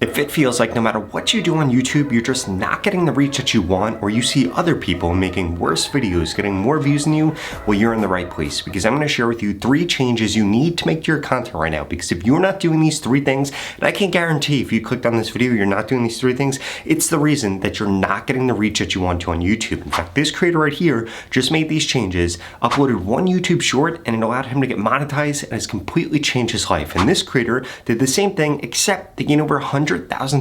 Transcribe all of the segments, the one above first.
If it feels like no matter what you do on YouTube, you're just not getting the reach that you want, or you see other people making worse videos, getting more views than you, well, you're in the right place, because I'm going to share with you 3 changes you need to make to your content right now. Because if you're not doing these 3 things, and I can guarantee if you clicked on this video, you're not doing these 3 things, it's the reason that you're not getting the reach that you want to on YouTube. In fact, this creator right here just made these changes, uploaded 1 YouTube short, and it allowed him to get monetized, and has completely changed his life. And this creator did the same thing, except they gained over 100,000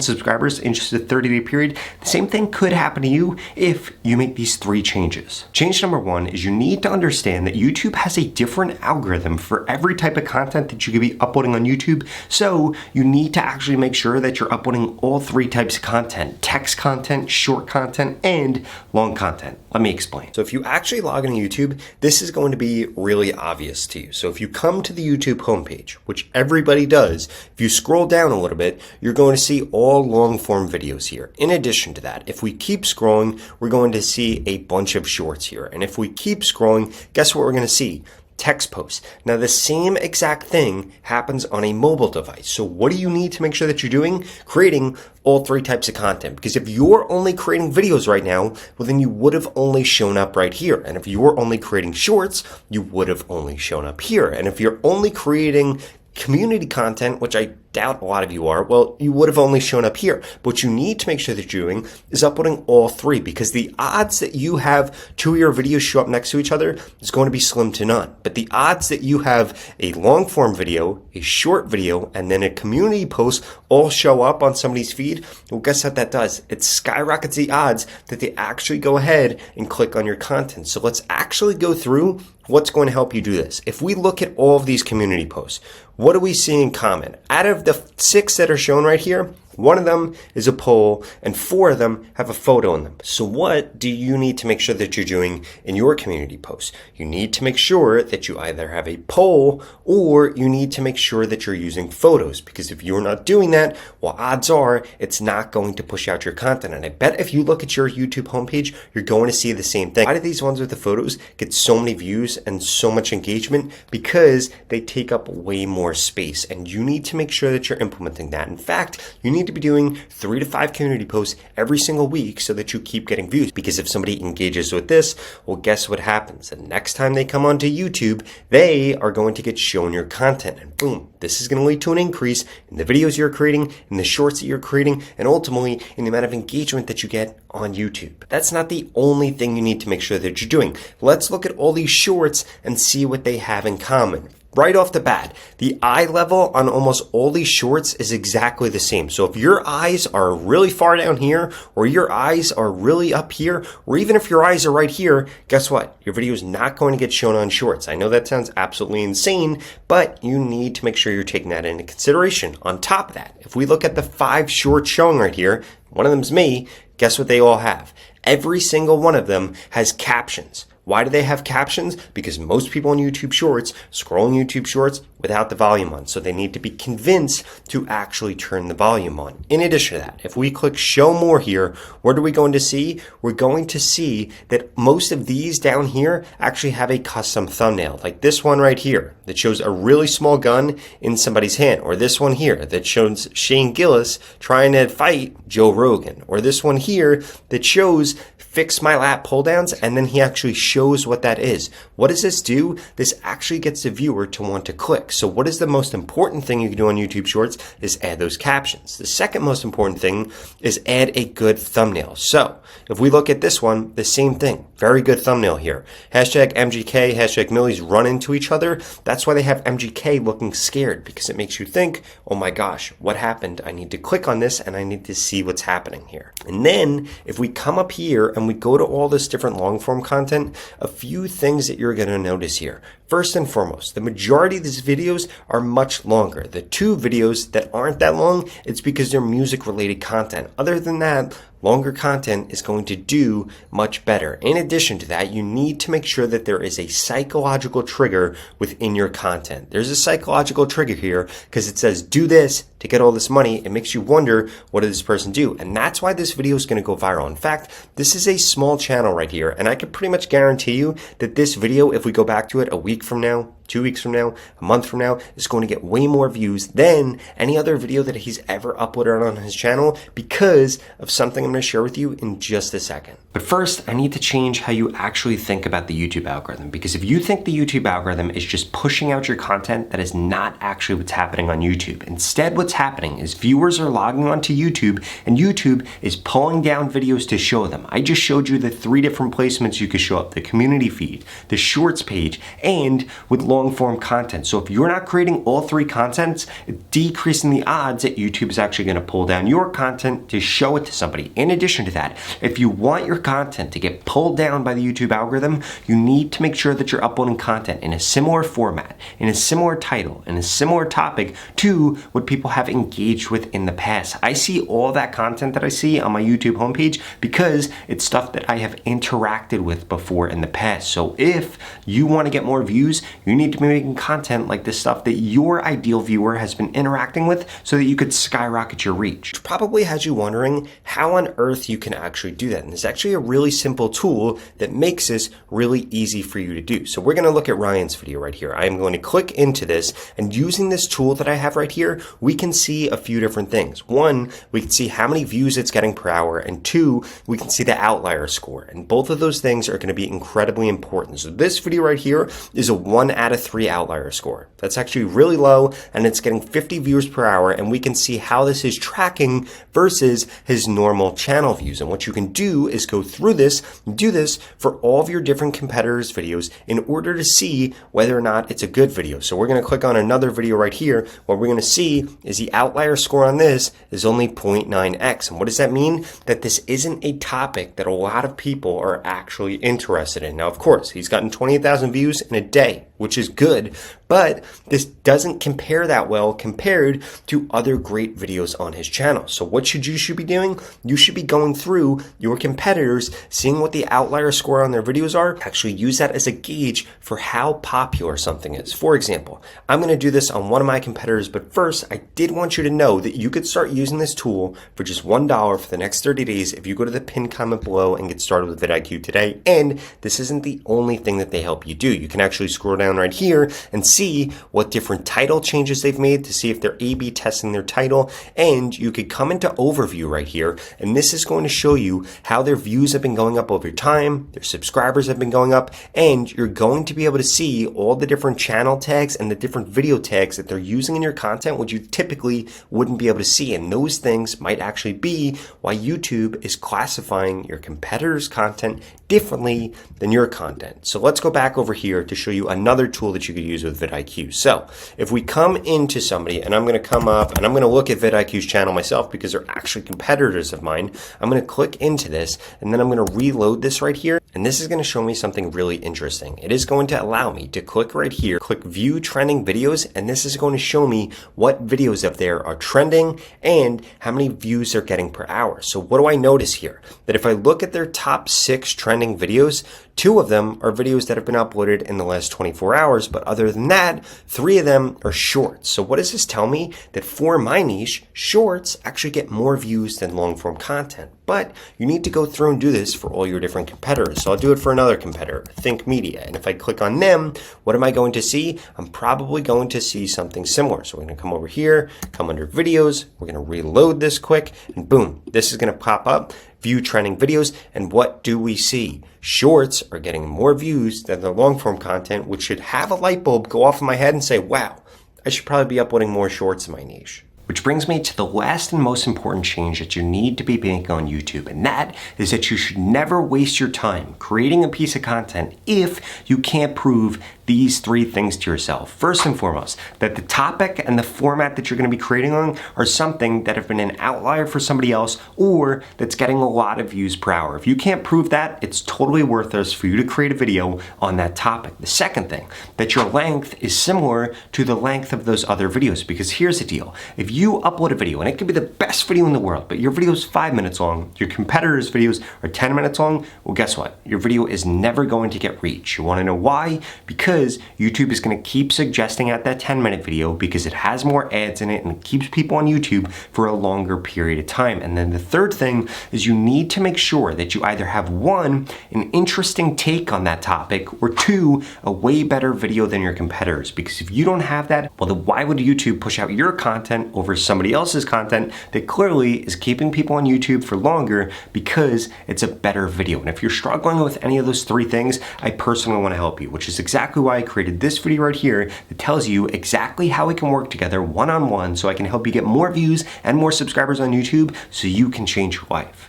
subscribers in just a 30-day period. The same thing could happen to you if you make these 3 changes. Change number 1 is you need to understand that YouTube has a different algorithm for every type of content that you could be uploading on YouTube. So you need to actually make sure that you're uploading all 3 types of content: text content, short content, and long content. Let me explain. So if you actually log into YouTube, this is going to be really obvious to you. So if you come to the YouTube homepage, which everybody does, if you scroll down a little bit, you're going to see all long form videos here. In addition to that, if we keep scrolling, we're going to see a bunch of shorts here. And if we keep scrolling, guess what we're going to see? Text posts. Now the same exact thing happens on a mobile device. So what do you need to make sure that you're doing? Creating all 3 types of content. Because if you're only creating videos right now, well then you would have only shown up right here. And if you were only creating shorts, you would have only shown up here. And if you're only creating community content, which I doubt a lot of you are, well, you would have only shown up here. But what you need to make sure that you're doing is uploading all 3, because the odds that you have 2 of your videos show up next to each other is going to be slim to none. But the odds that you have a long form video, a short video, and then a community post all show up on somebody's feed, well, guess what that does? It skyrockets the odds that they actually go ahead and click on your content. So let's actually go through what's going to help you do this. If we look at all of these community posts, what do we see in common? Out of the 6 that are shown right here, 1 of them is a poll and 4 of them have a photo in them. So what do you need to make sure that you're doing in your community posts? You need to make sure that you either have a poll or you need to make sure that you're using photos, because if you're not doing that, well, odds are it's not going to push out your content. And I bet if you look at your YouTube homepage, you're going to see the same thing. Why do these ones with the photos get so many views and so much engagement? Because they take up way more space, and you need to make sure that you're implementing that. In fact, you need to be doing 3 to 5 community posts every single week so that you keep getting views. Because if somebody engages with this, well, guess what happens? The next time they come onto YouTube, they are going to get shown your content, and boom, this is going to lead to an increase in the videos you're creating, in the shorts that you're creating, and ultimately in the amount of engagement that you get on YouTube. But that's not the only thing you need to make sure that you're doing. Let's look at all these shorts and see what they have in common. Right off the bat, the eye level on almost all these shorts is exactly the same. So if your eyes are really far down here, or your eyes are really up here, or even if your eyes are right here, guess what? Your video is not going to get shown on shorts. I know that sounds absolutely insane, but you need to make sure you're taking that into consideration. On top of that, if we look at the 5 shorts showing right here, one of them's me, guess what they all have? Every single one of them has captions. Why do they have captions? Because most people on YouTube Shorts scrolling YouTube Shorts without the volume on. So they need to be convinced to actually turn the volume on. In addition to that, if we click show more here, what are we going to see? We're going to see that most of these down here actually have a custom thumbnail. Like this one right here that shows a really small gun in somebody's hand. Or this one here that shows Shane Gillis trying to fight Joe Rogan. Or this one here that shows fix my lat pull downs, and then he actually shows what that is. What does this do? This actually gets the viewer to want to click. So what is the most important thing you can do on YouTube Shorts is add those captions. The second most important thing is add a good thumbnail. So if we look at this one, the same thing. Very good thumbnail here. Hashtag MGK, hashtag Millies run into each other. That's why they have MGK looking scared, because it makes you think, oh my gosh, what happened? I need to click on this and I need to see what's happening here. And then if we come up here and we go to all this different long form content, a few things that you're going to notice here. First and foremost, the majority of these videos are much longer. The 2 videos that aren't that long, it's because they're music related content. Other than that, longer content is going to do much better. In addition to that, you need to make sure that there is a psychological trigger within your content. There's a psychological trigger here because it says do this to get all this money. It makes you wonder, what did this person do? And that's why this video is going to go viral. In fact, this is a small channel right here, and I can pretty much guarantee you that this video, if we go back to it a week from now, 2 weeks from now, a month from now, is going to get way more views than any other video that he's ever uploaded on his channel because of something I'm going to share with you in just a second. But first, I need to change how you actually think about the YouTube algorithm, because if you think the YouTube algorithm is just pushing out your content, that is not actually what's happening on YouTube. Instead, what's happening is viewers are logging onto YouTube and YouTube is pulling down videos to show them. I just showed you the 3 different placements you could show up: the community feed, the shorts page, and with long form content. So if you're not creating all 3 contents, it's decreasing the odds that YouTube is actually going to pull down your content to show it to somebody. In addition to that, if you want your content to get pulled down by the YouTube algorithm, you need to make sure that you're uploading content in a similar format, in a similar title, in a similar topic to what people have engaged with in the past. I see all that content that I see on my YouTube homepage because it's stuff that I have interacted with before in the past. So if you want to get more views, you need to be making content like the stuff that your ideal viewer has been interacting with so that you could skyrocket your reach. Which probably has you wondering how on earth you can actually do that. And it's actually a really simple tool that makes this really easy for you to do. So we're going to look at Ryan's video right here. I am going to click into this, and using this tool that I have right here, we can see a few different things. 1, we can see how many views it's getting per hour, and 2, we can see the outlier score. And both of those things are going to be incredibly important. So this video right here is a 1 out of 3 outlier score. That's actually really low, and it's getting 50 views per hour, and we can see how this is tracking versus his normal channel views. And what you can do is go through this and do this for all of your different competitors' videos in order to see whether or not it's a good video. So we're going to click on another video right here. What we're going to see is the outlier score on this is only 0.9x. And what does that mean? That this isn't a topic that a lot of people are actually interested in. Now, of course, he's gotten 28,000 views in a day, which is good, but this doesn't compare that well compared to other great videos on his channel. So what you should be doing? You should be going through your competitors, seeing what the outlier score on their videos are, actually use that as a gauge for how popular something is. For example, I'm going to do this on one of my competitors, but first, I did want you to know that you could start using this tool for just $1 for the next 30 days if you go to the pinned comment below and get started with vidIQ today. And this isn't the only thing that they help you do. You can actually scroll down right here and see what different title changes they've made to see if they're A/B testing their title. And you could come into overview right here, and this is going to show you how their views have been going up over time, their subscribers have been going up, and you're going to be able to see all the different channel tags and the different video tags that they're using in your content, which you typically wouldn't be able to see. And those things might actually be why YouTube is classifying your competitors' content differently than your content. So let's go back over here to show you another tool that you could use with vidIQ. So if we come into somebody, and I'm going to come up and I'm going to look at vidIQ's channel myself because they're actually competitors of mine. I'm going to click into this, and then I'm going to reload this right here. And this is going to show me something really interesting. It is going to allow me to click right here, click view trending videos, and this is going to show me what videos up there are trending and how many views they're getting per hour. So what do I notice here? That if I look at their top 6 trending videos, 2 of them are videos that have been uploaded in the last 24 hours, but other than that, 3 of them are shorts. So what does this tell me? That for my niche, shorts actually get more views than long form content. But you need to go through and do this for all your different competitors. So I'll do it for another competitor, Think Media. And if I click on them, what am I going to see? I'm probably going to see something similar. So we're going to come over here, come under videos. We're going to reload this quick, and boom, this is going to pop up. View trending videos, and what do we see? Shorts are getting more views than the long form content, which should have a light bulb go off in my head and say, wow, I should probably be uploading more shorts in my niche. Which brings me to the last and most important change that you need to be making on YouTube, and that is that you should never waste your time creating a piece of content if you can't prove these 3 things to yourself. First and foremost, that the topic and the format that you're going to be creating on are something that have been an outlier for somebody else or that's getting a lot of views per hour. If you can't prove that, it's totally worthless for you to create a video on that topic. The second thing, that your length is similar to the length of those other videos, because here's the deal. If you upload a video, and it could be the best video in the world, but your video is 5 minutes long, your competitors' videos are 10 minutes long, well, guess what? Your video is never going to get reach. You wanna know why? Because YouTube is gonna keep suggesting at that 10-minute video because it has more ads in it and it keeps people on YouTube for a longer period of time. And then the third thing is you need to make sure that you either have one, an interesting take on that topic, or two, a way better video than your competitors. Because if you don't have that, well, then why would YouTube push out your content over somebody else's content that clearly is keeping people on YouTube for longer because it's a better video? And if you're struggling with any of those three things, I personally want to help you, which is exactly why I created this video right here that tells you exactly how we can work together one-on-one so I can help you get more views and more subscribers on YouTube so you can change your life.